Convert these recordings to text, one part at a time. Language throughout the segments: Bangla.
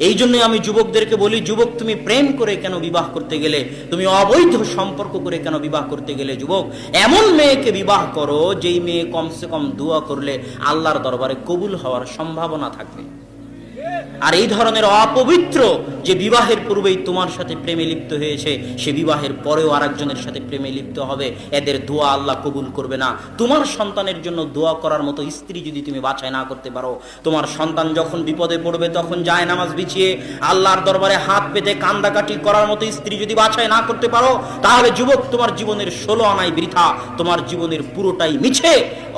এই জন্যই আমি যুবকদেরকে বলি, যুবক তুমি প্রেম করে কেন বিবাহ করতে গেলে, তুমি অবৈধ সম্পর্ক করে কেন বিবাহ করতে গেলে? যুবক, এমন মেয়েকে বিবাহ করো যেই মেয়ে কমসে কম দোয়া করলে আল্লাহর দরবারে কবুল হওয়ার সম্ভাবনা থাকবে। আর এই ধরনের অপবিত্র যে বিবাহের পূর্বেই তোমার সাথে প্রেমে লিপ্ত হয়েছে, সে বিবাহের পরেও আরেকজনের সাথে প্রেমে লিপ্ত হবে, এদের দোয়া আল্লাহ কবুল করবে না। তোমার সন্তানের জন্য দোয়া করার মতো স্ত্রী যদি তুমি বাছাই না করতে পারো, তোমার সন্তান যখন বিপদে পড়বে তখন যায় নামাজ বিছিয়ে আল্লাহর দরবারে হাত পেতে কান্দাকাটি করার মতো স্ত্রী যদি বাছাই না করতে পারো, তাহলে যুবক তোমার জীবনের 16 আনাই বৃথা, তোমার জীবনের পুরোটাই মিছে।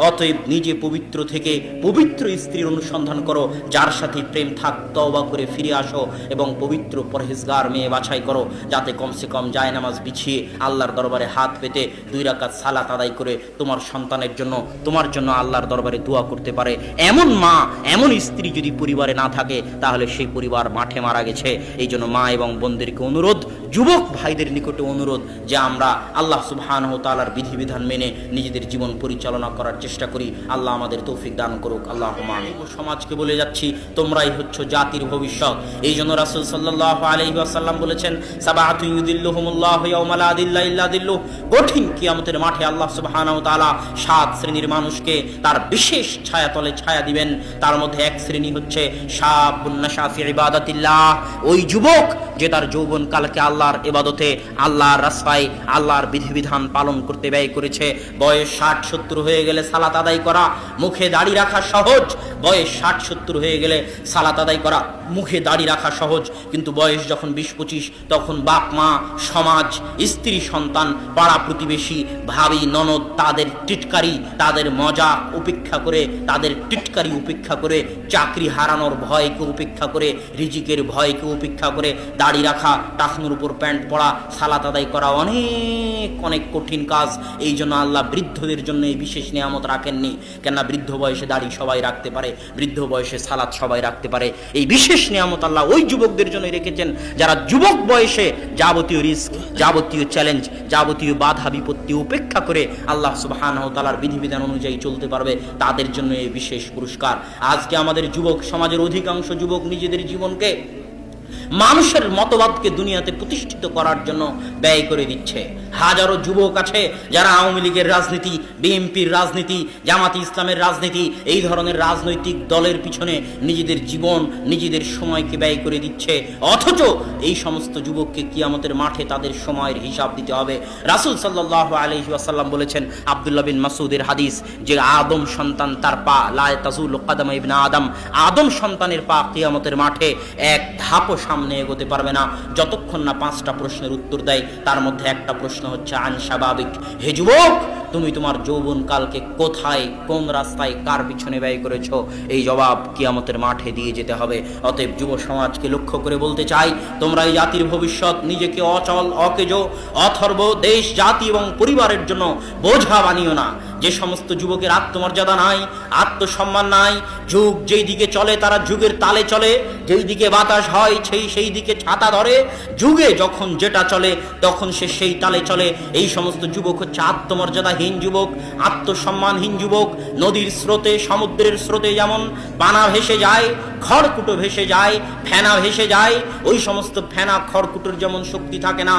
অতএব নিজে পবিত্র থেকে পবিত্র স্ত্রীর অনুসন্ধান করো, যার সাথে প্রেম থাক, তওবা করে ফিরে আসো এবং পবিত্র পরহেজগার মেয়ে বাছাই করো, যাতে কমসে কম যায় নামাজ বিছিয়ে আল্লাহর দরবারে হাত পেতে 2 রাকাত সালাত আদায় করে তোমার সন্তানের জন্য, তোমার জন্য আল্লাহর দরবারে দোয়া করতে পারে। এমন মা, এমন স্ত্রী যদি পরিবারে না থাকে, তাহলে সেই পরিবার মাঠে মারা গেছে। এই জন্য মা এবং বোনদেরকে অনুরোধ, যুবক ভাইদের নিকটে অনুরোধ, যে আমরা আল্লাহ সুবহানাহু ওয়া তাআলার বিধিবিধান মেনে নিজেদের জীবন পরিচালনা করার চেষ্টা করি। আল্লাহ আমাদের তৌফিক দান করুক, আল্লাহুম্মা আমিন। সমাজকে বলে যাচ্ছি, তোমরাই হচ্ছে জাতির ভবিষ্যৎ। এই জন্য রাসূল সাল্লাল্লাহু আলাইহি ওয়াসাল্লাম বলেছেন, সাবাআতু ইউদিল্লুহুমুল্লাহু ইয়াওমা লা দিল্লা ইল্লা দিল্লুহ। কঠিন কিয়ামতের মাঠে আল্লাহ সুবহানাহু ওয়া তাআলা 7 শ্রেণীর মানুষকে তার বিশেষ ছায়াতলে ছায়া দিবেন। তার মধ্যে এক শ্রেণী হচ্ছে শাবুন নাশা ফি ইবাদাতিল্লাহ, ওই যুবক যে তার যৌবন কালকে আল্লাহর ইবাদতে, আল্লাহর রাস্তায়, আল্লাহর বিধিবিধান পালন করতে ব্যয় করেছে। বয়স 60-70 হয়ে গেলে সালাত আদায় করা, মুখে দাড়ি রাখা সহজ। বয়স 60-70 হয়ে গেলে সালাত আদায় করা, মুখে দাড়ি রাখা সহজ, কিন্তু বয়স যখন 20-25, তখন বাপ মা, সমাজ, স্ত্রী সন্তান, পাড়া প্রতিবেশী, ভাবি ননদ, তাদের টিটকারি, তাদের মজা উপেক্ষা করে, তাদের টিটকারি উপেক্ষা করে, চাকরি হারানোর ভয়কে উপেক্ষা করে, রিজিকের ভয়কে উপেক্ষা করে দাড়ি রাখা, টাকনুর উপর প্যান্ট পরা, সালাত আদায় করা অনেক অনেক কঠিন কাজ। এই জন্য আল্লাহ বৃদ্ধদের জন্য এই বিশেষ নিয়ামত রাখেননি। কেননা বৃদ্ধ বয়সে দাড়ি সবাই রাখতে পারে, বৃদ্ধ বয়সে সালাত সবাই রাখতে পারে। এই বিশেষ নিয়ামত আল্লাহ ওই যুবকদের জন্য রেখেছেন যারা যুবক বয়সে যাবতীয় রিস্ক, যাবতীয় চ্যালেঞ্জ, যাবতীয় বাধা বিপত্তি উপেক্ষা করে আল্লাহ সুবহানাহু ওয়া তাআলার বিধিবিধান অনুযায়ী চলতে পারবে, তাদের জন্য এই বিশেষ পুরস্কার। আজকে আমাদের যুবক সমাজের অধিকাংশ যুবক নিজেদের জীবনকে মানুষের মতবাদকে দুনিয়াতে প্রতিষ্ঠিত করার জন্য ব্যয় করে দিচ্ছে। হাজারো যুবক আছে যারা আওয়ামী লীগের রাজনীতি, বিএনপির রাজনীতি, জামাতে ইসলামের রাজনীতি, এই ধরনের রাজনৈতিক দলের পিছনে নিজেদের জীবন, নিজেদের সময়কে ব্যয় করে দিচ্ছে। অথচ এই সমস্ত যুবককে কিয়ামতের মাঠে তাদের সময়ের হিসাব দিতে হবে। রাসূল সাল্লাল্লাহু আলাইহি ওয়াসাল্লাম বলেছেন, আব্দুল্লাহ বিন মাসউদের হাদিস, যে আদম সন্তান তার পা লা তাজুলু কদমা ইবনে আদম, আদম সন্তানের পা কিয়ামতের মাঠে এক ধাপও সামনে এগোতে পারবে না যতক্ষণ না 5টা প্রশ্নের উত্তর দেয়। তার মধ্যে একটা প্রশ্ন হচ্ছে আন শাবাবিক, হে যুবক তুমি তোমার যৌবন কালকে কোথায়, কোন রাস্তায়, কার পিছনে ব্যয় করেছো, এই জবাব কিয়ামতের মাঠে দিয়ে যেতে হবে। অতএব যুব সমাজকে লক্ষ্য করে বলতে চাই, তোমরা এই জাতির ভবিষ্যৎ, নিজেকে অচল, অকেজো, অথর্ব, দেশ, জাতি এবং পরিবারের জন্য বোঝা বানিও না। যে সমস্ত যুবকের আত্মমর্যাদা নাই, আত্মসম্মান নাই, যুগ যেই দিকে চলে তারা যুগের তালে চলে, যেই দিকে বাতাস হয় সেই দিকে ছাতা ধরে, যুগে যখন যেটা চলে তখন সে সেই তালে চলে। এই সমস্ত যুবক হচ্ছে আত্মমর্যাদাহীন যুবক, আত্মসম্মানহীন যুবক। নদীর স্রোতে, সমুদ্রের স্রোতে যেমন পানা ভেসে যায়, খড়কুটো ভেসে যায়, ফেনা ভেসে যায়, ওই সমস্ত ফেনা খড়কুটোর যেমন শক্তি থাকে না,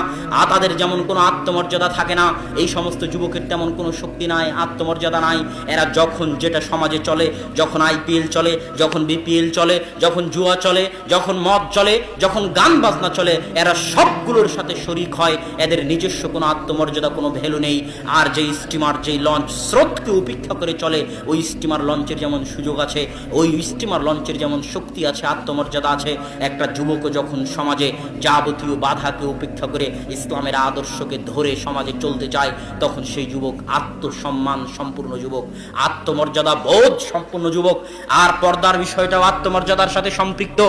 তাদের যেমন কোনো আত্মমর্যাদা থাকে না, এই সমস্ত যুবকের তেমন কোনো শক্তি নাই, আত্মমর্যাদা নাই। এরা যখন যেটা সমাজে চলে, যখন আইপিএল চলে, যখন বিপিএল চলে, যখন জুয়া চলে, যখন মদ চলে, যখন গান বাজনা চলে, এরা সবগুলোর সাথে শরিক হয়। এদের নিজস্ব কোনো আত্মমর্যাদা, কোনো ভ্যালু নেই। আর যেই স্টিমার, যেই লঞ্চ স্রোতকে উপেক্ষা করে চলে, ওই স্টিমার লঞ্চের যেমন সুযোগ আছে, ওই স্টিমার লঞ্চের যেমন শক্তি আছে, আত্মমর্যাদা আছে। একটা যুবকও যখন সমাজে যাবতীয় বাধাকে উপেক্ষা করে ইসলামের আদর্শকে ধরে সমাজে চলতে চায়, তখন সেই যুবক আত্মসম্মান সম্পূর্ণ যুবক, আত্মমর্যাদা বোধ সম্পূর্ণ যুবক। আর পর্দার বিষয়টাও আত্মমর্যাদার সাথে সম্পৃক্ত।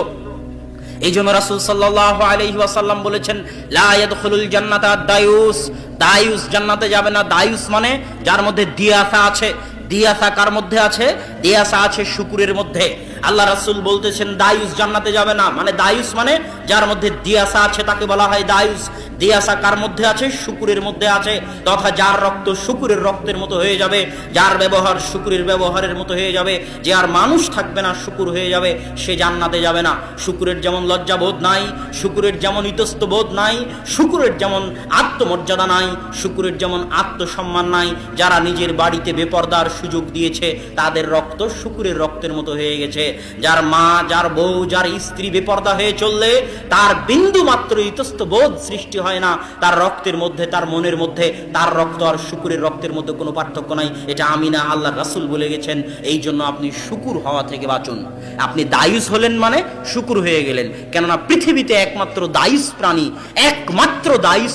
এই জন্য রাসূল সাল্লাল্লাহু আলাইহি ওয়াসাল্লাম বলেছেন, লা ইয়াদখুলুল জান্নাতা দায়ুস, দায়ুস জান্নাতে যাবে না। দায়ুস মানে যার মধ্যে দিয়াসা আছে। দিয়াসা কার মধ্যে আছে? দিয়াসা আছে শুকুরের মধ্যে। আল্লাহ রাসূল বলতেছেন দায়ুস জান্নাতে যাবে না। মানে দায়ুস মানে যার মধ্যে দিয়াসা আছে তাকে বলা হয় দায়ুস। দিয়াসা কার মধ্যে আছে? শুকুরের মধ্যে আছে, তথা যার রক্ত শুকুরের রক্তের মতো হয়ে যাবে, যার ব্যবহার শুকুরের ব্যবহারের মতো হয়ে যাবে, যে আর মানুষ থাকবে না, শুকুর হয়ে যাবে, সে জান্নাতে যাবে না। শুকুরের যেমন লজ্জাবোধ নাই, শুকুরের যেমন ইতস্তবোধ নাই, শুকুরের যেমন আত্মমর্যাদা নাই, শুকুরের যেমন আত্মসম্মান নাই, যারা নিজের বাড়িতে বেপরদার সুযোগ দিয়েছে তাদের রক্ত শুকুরের রক্তের মতো হয়ে গেছে। যার মা, যার বউ, যার স্ত্রী বেপরদা হয়ে চললে তার বিন্দু মাত্র ইতস্তবোধ সৃষ্টি হয় না, তার রক্তের মধ্যে, তার মনের মধ্যে তার রক্ত আর শুকুরের রক্তের মধ্যে কোনো পার্থক্য নাই। এটা আমি না, আল্লাহ রাসূল বলে গেছেন। এই জন্য আপনি শুকুর হওয়া থেকে বাঁচুন। আপনি দায়ুস হলেন মানে শুকুর হয়ে গেলেন, কেননা পৃথিবীতে একমাত্র দায়ুস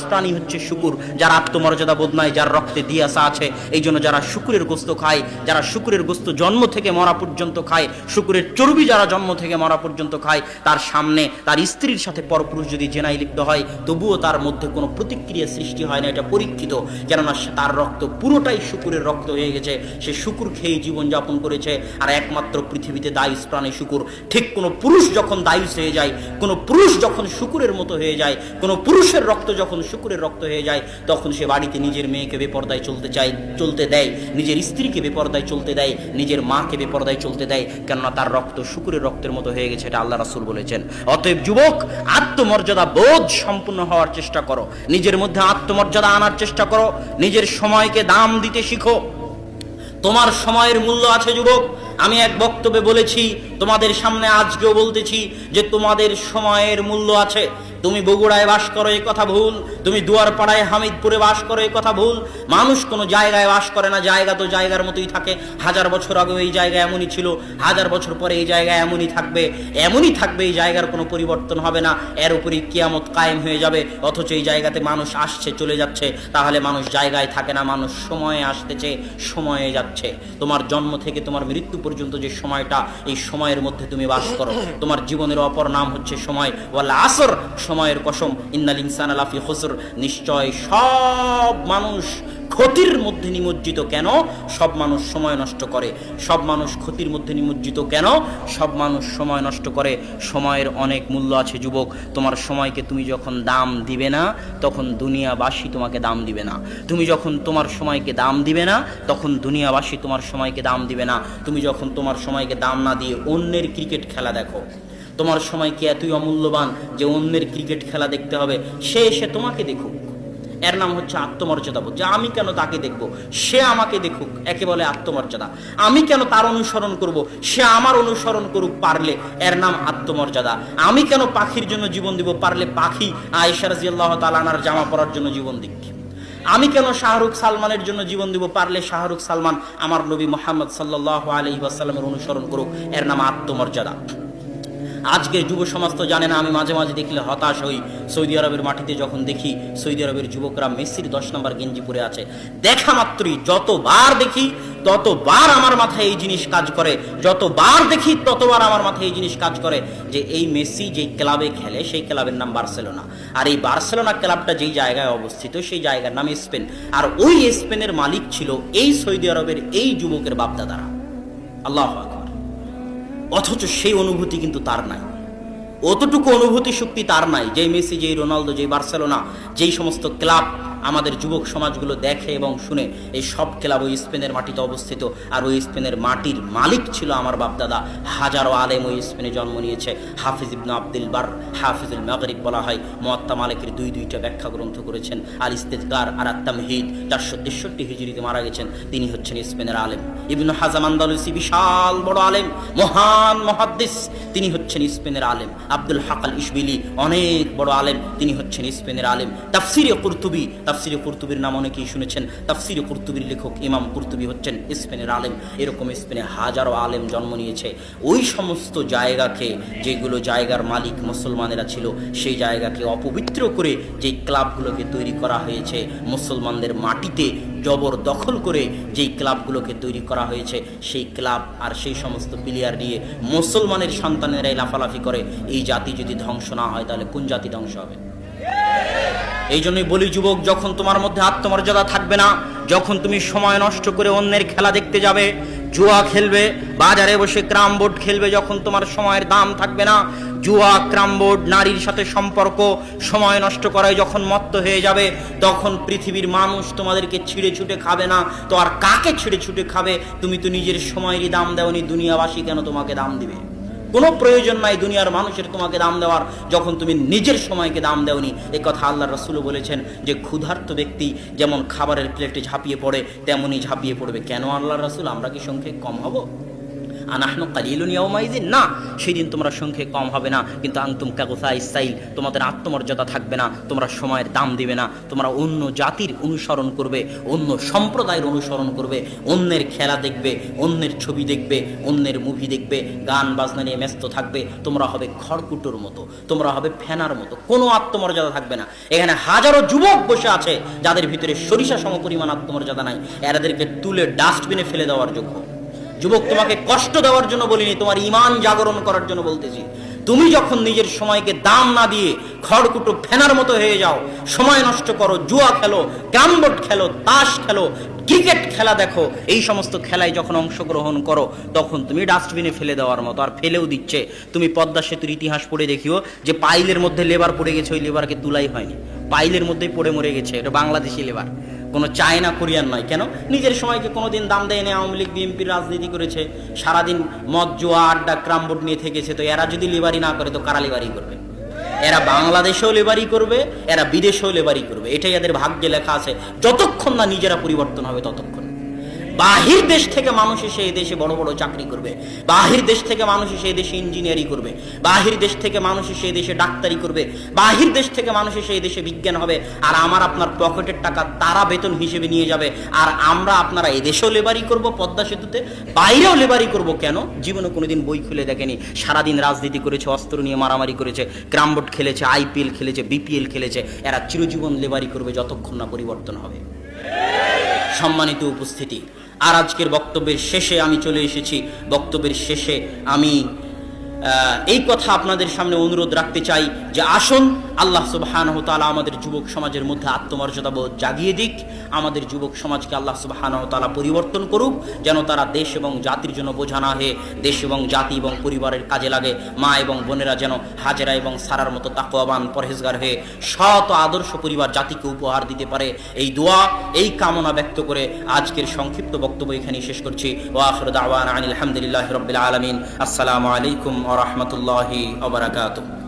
প্রাণী হচ্ছে শুকুর, যার আত্মমর্যাদা বোধ নাই, যার রক্তে দিয়াসা আছে। এই জন্য যারা শুকুরের গোস্ত খায়, যারা শুকুরের গোস্ত জন্ম থেকে মরা পর্যন্ত খায়, শুকুরের চর্বি যারা জন্ম থেকে মরা পর্যন্ত খায়, তার সামনে তার স্ত্রীর সাথে পরপুরুষ যদি জেনায় লিপ্ত হয় তবুও তার মধ্যে কোনো প্রতিক্রিয়া সৃষ্টি হয় না। এটা পরীক্ষিত, কেননা তার রক্ত পুরোটাই শুকুরের রক্ত হয়ে গেছে। সে শুকুর খেয়ে জীবনযাপন করেছে। আর একমাত্র পৃথিবীতে দায়ুস প্রাণী শুকুর। ঠিক কোনো পুরুষ যখন দায়ুস হয়ে যায়, কোনো পুরুষ যখন শুকুরের মতো হয়ে যায়, কোনো পুরুষের রক্ত যখন শুকুরের রক্ত হয়ে যায়, তখন সে বাড়িতে নিজের মেয়েকে বেপরদায় চলতে দেয়, নিজের স্ত্রীকে বেপরদায় চলতে দেয়, নিজের মাকে বেপরদায় চলতে দেয়, কেননা তার রক্ত শুকুরের রক্তের মতো হয়ে গেছে। এটা আল্লাহ রাসূল বলেছেন। অতএব যুবক, আত্মমর্যাদা বোধ সম্পূর্ণ হওয়ার চেষ্টা করো, নিজের মধ্যে আত্মমর্যাদা আনার চেষ্টা করো, নিজের সময়কে দাম দিতে শিখো। তোমার সময়ের মূল্য আছে যুবক। আমি এক বক্তব্যে বলেছি, তোমাদের সামনে আজকেও বলতেছি যে তোমাদের সময়ের মূল্য আছে। তুমি বগুড়ায় বাস করো, এই কথা ভুল। তুমি দুয়ারপাড়ায় হামিদপুরে বাস করো, এই কথা ভুল। মানুষ কোনো জায়গায় বাস করে না, জায়গা তো জায়গার মতোই থাকে। 1000 বছর আগে এই জায়গা এমনই ছিল, 1000 বছর পরে এই জায়গা এমনই থাকবে, এই জায়গার কোনো পরিবর্তন হবে না। এর উপরই কিয়ামত কায়েম হয়ে যাবে। অথচ এই জায়গাতে মানুষ আসছে, চলে যাচ্ছে। তাহলে মানুষ জায়গায় থাকে না, মানুষ সময়ে আসতেছে, সময়ে যাচ্ছে। তোমার জন্ম থেকে তোমার মৃত্যু পর্যন্ত যে সময়টা, এই সময়ের মধ্যে তুমি বাস করো। তোমার জীবনের অপর নাম হচ্ছে সময়। ওয়াল আসর, সময়ের কসম, ইন্নাল ইনসানা লাফি খুসর, নিশ্চয় সব মানুষ ক্ষতির মধ্যে নিমজ্জিত। কেন? সব মানুষ সময় নষ্ট করে। সব মানুষ ক্ষতির মধ্যে নিমজ্জিত কেন? সব মানুষ সময় নষ্ট করে। সময়ের অনেক মূল্য আছে যুবক। তোমার সময়কে তুমি যখন দাম দিবে না, তখন দুনিয়াবাসী তোমাকে দাম দিবে না। তুমি যখন তোমার সময়কে দাম দিবে না, তখন দুনিয়াবাসী তোমার সময়কে দাম দিবে না। তুমি যখন তোমার সময়কে দাম না দিয়ে অন্যের ক্রিকেট খেলা দেখো, তোমার সময় কি এতই অমূল্যবান যে অন্যের ক্রিকেট খেলা দেখতে হবে? সে এসে তোমাকে দেখুক, এর নাম হচ্ছে আত্মমর্যাদাবোধ। যে আমি কেন তাকে দেখব, সে আমাকে দেখুক, একে বলে আত্মমর্যাদা। আমি কেন তার অনুসরণ করব, সে আমার অনুসরণ করুক, পারলে, এর নাম আত্মমর্যাদা। আমি কেন পাখির জন্য জীবন দিব, পারলে পাখি আয়েশা রাদিয়াল্লাহু তাআলা আনহার জামা পরার জন্য জীবন দিক। আমি কেন শাহরুখ সালমানের জন্য জীবন দিব, পারলে শাহরুখ সালমান আমার নবী মুহাম্মদ সাল্লাল্লাহু আলাইহি ওয়াসাল্লামের অনুসরণ করুক, এর নাম আত্মমর্যাদা। আজকের যুব সমাজ তো জানে না। আমি মাঝে মাঝে দেখলে হতাশ হই। সৌদি আরবের মাটিতে যখন দেখি সৌদি আরবের যুবকরা মেসির 10 নম্বর গেঞ্জি পরে আছে, দেখা মাত্রই যতবার দেখি ততবার আমার মাথায় এই জিনিস কাজ করে, যতবার দেখি ততবার আমার মাথায় এই জিনিস কাজ করে যে এই মেসি যেই ক্লাবে খেলে সেই ক্লাবের নাম বার্সেলোনা। আর এই বার্সেলোনা ক্লাবটা যেই জায়গায় অবস্থিত সেই জায়গার নাম স্পেন। আর ওই স্পেনের মালিক ছিল এই সৌদি আরবের এই যুবকের বাপদাদারা। আল্লাহু আকবার। অথচ সেই অনুভূতি কিন্তু তার নাই, অতটুকু অনুভূতি শক্তি তার নাই। যেই মেসি, যেই রোনালদো, যেই বার্সেলোনা, যেই সমস্ত ক্লাব আমাদের যুবক সমাজগুলো দেখে এবং শুনে, এই সব ক্লাব ওই স্পেনের মাটিতে অবস্থিত। আর ওই স্পেনের মাটির মালিক ছিল আমার বাপদাদা। হাজারো আলেম ওই স্পেনে জন্ম নিয়েছে। হাফিজ ইবনে আব্দুল বার, হাফিজুল মাগরিব বলা হয়। মুয়াত্তা মালিকের দুইটা ব্যাখ্যা গ্রন্থ করেছেন, আল ইস্তিযকার আর আত তামহিদ। 463 হিজরিতে মারা গেছেন। তিনি হচ্ছেন স্পেনের আলেম। ইবনে হাজাম আন্দালুসি বিশাল বড় আলেম, মহান মুহাদ্দিস, তিনি হচ্ছেন স্পেনের আলেম। আব্দুল হক আল ইশবিলি অনেক বড় আলেম, তিনি হচ্ছেন স্পেনের আলেম। তাফসিরে কুরতুবির নাম অনেকেই শুনেছেন। তাফসিরে কুরতুবির লেখক ইমাম কুরতুবি হচ্ছেন স্পেনের আলেম। এরকম স্পেনে হাজারো আলেম জন্ম নিয়েছে। ওই সমস্ত জায়গাকে, যেগুলো জায়গার মালিক মুসলমানেরা ছিল, সেই জায়গাকে অপবিত্র করে যেই ক্লাবগুলোকে তৈরি করা হয়েছে, মুসলমানদের মাটিতে জবরদখল করে যেই ক্লাবগুলোকে তৈরি করা হয়েছে, সেই ক্লাব আর সেই সমস্ত প্লেয়ার নিয়ে মুসলমানের সন্তানেরাই লাফালাফি করে। এই জাতি যদি ধ্বংস না হয় তাহলে কোন জাতি ধ্বংস হবে? এই জন্যই বলি যুবক, যখন তোমার মধ্যে আত্মমর্যাদা থাকবে না, যখন তুমি সময় নষ্ট করে অন্যের খেলা দেখতে যাবে, জুয়া খেলবে, বাজারে বসে ক্রাম বোর্ড খেলবে যখন তোমার সময়ের দাম থাকবে না। জুয়া, ক্রাম বোর্ড, নারীর সাথে সম্পর্ক, সময় নষ্ট করায় যখন মত্ত হয়ে যাবে, তখন পৃথিবীর মানুষ তোমাদেরকে ছিঁড়ে ছুটে খাবে না। তো আর কাকে ছিঁড়ে ছুটে খাবে? তুমি তো নিজের সময়েরই দাম দেওনি, দুনিয়াবাসী কেন তোমাকে দাম দিবে? কোনো প্রয়োজন নাই দুনিয়ার মানুষের তোমাকে দাম দেওয়ার, যখন তুমি নিজের সময়কে দাম দেওনি। এ কথা আল্লাহ রাসূল বলেছেন যে ক্ষুধার্ত ব্যক্তি যেমন খাবারের প্লেটে ঝাঁপিয়ে পড়ে তেমনই ঝাঁপিয়ে পড়বে। কেন আল্লাহ রাসূল? আমরা কি সংখ্যে কম হব? আনাহনু কালিলুন ইয়াউমাইযিন, না, সেদিন তোমরা সংখ্যে কম হবে না, কিন্তু আনতুম কাগুসাইস সাইল, তোমাদের আত্মমর্যাদা থাকবে না, তোমরা সময়ের দাম দিবে না, তোমরা অন্য জাতির অনুসরণ করবে, অন্য সম্প্রদায়ের অনুসরণ করবে, অন্যের খেলা দেখবে, অন্যের ছবি দেখবে, অন্যের মুভি দেখবে, গান বাজনা নিয়ে ব্যস্ত থাকবে। তোমরা হবে খড়কুটোর মতো, তোমরা হবে ফেনার মতো, কোনো আত্মমর্যাদা থাকবে না। এখানে হাজারো যুবক বসে আছে যাদের ভিতরে সরিষা সমপরিমাণ আত্মমর্যাদা নাই, এরাদেরকে তুলে ডাস্টবিনে ফেলে দেওয়ার যোগ্য। যুবক, তোমাকে কষ্ট দেওয়ার জন্য বলিনি, তোমার ঈমান জাগরণ করার জন্য বলতেছি। তুমি যখন নিজের সময়কে দাম না দিয়ে খড়কুটো ফেনার মতো হয়ে যাও, সময় নষ্ট করো, জুয়া খেলো, ক্যারমবোর্ড খেলো, তাস খেলো, ক্রিকেট খেলা দেখো, এই সমস্ত খেলায় যখন অংশগ্রহণ করো, তখন তুমি ডাস্টবিনে ফেলে দেওয়ার মতো। আর ফেলেও দিচ্ছে। তুমি পদ্মা সেতুর ইতিহাস পড়ে দেখিও যে পাইলের মধ্যে লেবার পড়ে গেছে, ওই লেবারকে তুলাই হয়নি, পাইলের মধ্যেই পড়ে মরে গেছে। এটা বাংলাদেশি লেবার, কোনো চায়না কোরিয়ান নয়। কেন? নিজের সময়কে কোনোদিন দাম দেয় না। আওয়ামী লীগ বিএনপির রাজনীতি করেছে, সারাদিন মদ, জুয়া, আড্ডা, ক্রামবোর্ড নিয়ে থেকেছে। তো এরা যদি লেবারি না করে তো কারা লেবারি করবে? এরা বাংলাদেশেও লেবারি করবে, এরা বিদেশেও লেবারি করবে। এটাই এদের ভাগ্যে লেখা আছে। যতক্ষণ না নিজেরা পরিবর্তন হবে ততক্ষণ। বাহির দেশ থেকে মানুষ এসে এই দেশে বড় বড় চাকরি করবে, বাহির দেশ থেকে মানুষ এসে এই দেশে ইঞ্জিনিয়ারিং করবে, বাহির দেশ থেকে মানুষ এসে এই দেশে ডাক্তারি করবে, বাহির দেশ থেকে মানুষ এসে এই দেশে বিজ্ঞান হবে। আর আমার আপনার পকেটের টাকা তারা বেতন হিসেবে নিয়ে যাবে, আর আমরা আপনারা এই দেশেও লেবারি করব, পদ্মা সেতুতে বাইরেও লেবারি করব। কেন? জীবনে কোনোদিন বই খুলে দেখেনি, সারাদিন রাজনীতি করেছে, অস্ত্র নিয়ে মারামারি করেছে, ক্রামবোর্ড খেলেছে, আইপিএল খেলেছে, বিপিএল খেলেছে। এরা চিরজীবন লেবারি করবে যতক্ষণ না পরিবর্তন হবে। সম্মানিত উপস্থিতি, আর আজকের বক্তব্যের শেষে আমি চলে এসেছি। বক্তব্যের শেষে আমি এই কথা আপনাদের সামনে অনুরোধ রাখতে চাই যে আসুন আল্লাহ সুবহানাহু ওয়া তাআলা আমাদের যুবক সমাজের মধ্যে আত্মমর্যাদাবোধ জাগিয়ে দিক। আমাদের যুবক সমাজকে আল্লাহ সুবহানাহু ওয়া তাআলা পরিবর্তন করুক, যেন তারা দেশ এবং জাতির জন্য বোঝা না হয়ে দেশ এবং জাতি এবং পরিবারের কাজে লাগে। মা এবং বোনেরা যেন হাজেরা এবং সারার মতো তাকওয়াবান পরহেজগার হয়ে শত আদর্শ পরিবার জাতিকে উপহার দিতে পারে। এই দোয়া, এই কামনা ব্যক্ত করে আজকের সংক্ষিপ্ত বক্তব্য এখানেই শেষ করছি। ওয়া আখিরু দাওয়ানা আনিল হামদুলিল্লাহি রাব্বিল আলামিন। আসসালামু আলাইকুম ওয়া রাহমাতুল্লাহি ওয়া বারাকাতুহু।